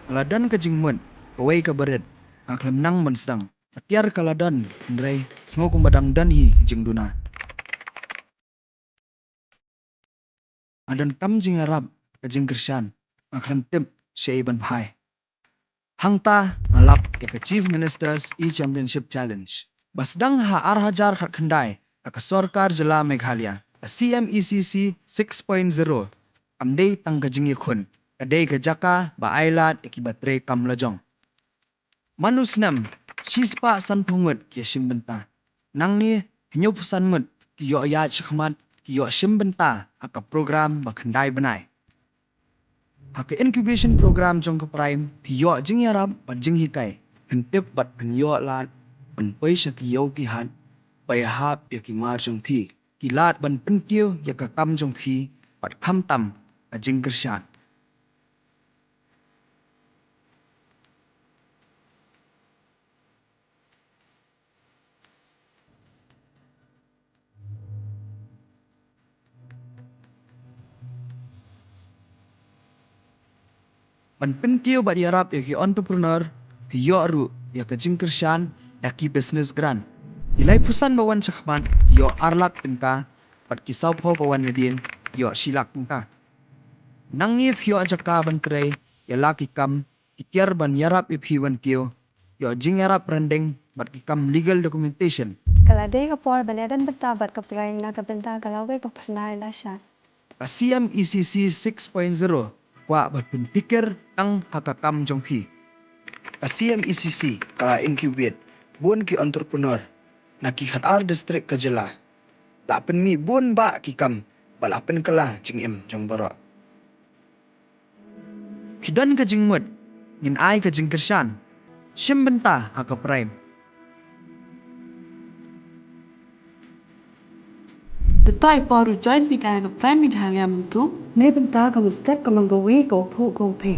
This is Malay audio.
Kaladan ka jingmut, pawai ka berit, aklem nang mensdang. Atiar kaladan, ndrai, sengokum badang danhi jingduna. Adan tam jing Arab, ka Jingkyrshan, aklem tip syaiban bhai. Hangta alap ya ka Chief Minister's E-Championship Challenge. Basdang ha arhajar khat khandai, ka Sorkar Jala Meghalaya, ka CMECC 6.0, amdei tang ka jingi khun, kadai ka Jaka ba Ailad ikibat Treikam Lajong. Manusnam, shispa san pungut ki shimbenta. Nang ni hinyop san mut ki yo ya chkhmat ki yo shimbenta aka program ba khandai banai. Haka incubation program jong ka prime pi yo jing yarab ba jing hikai. Hentip bat pen yo lat pen pai sha ki yo ki hat pai hap ya ki mar jong pi. Ki lat ban pen kiu ya ka kam jong pi bat kham tam a Jingkyrshan. Ban pen kiu bat yarab ya ki entrepreneur pi yo ru ya ka Jingkyrshan ya ki business grand. Ilai pusan bawan chakman yo arlak tingka pat ki sau po bawan medin yo silak tingka. Nang ni yo Jaka ban tray ya laki kam ki tiar ban yarab iphi ban kiu yo jing yarab rendeng bat ki kam legal documentation. Kalau dia kapor beladan betabat keperai na kebenta kalau we pepenai lashan. Ka CMECC 6.0 kwa bat pun pikir tang hakakam jong pi. Ka CMECC ka incubate bun ki entrepreneur na ki khatar district ka jela. La pen mi bun ba ki kam bala pen kala jing em jong bara. Kidan ka jingmut ngin ai ka Jingkyrshan shimbenta haka prime. Detai paru join bidang prime bidang yang tu. Ne benta ka mustek ka manggawi ko phu ko phe.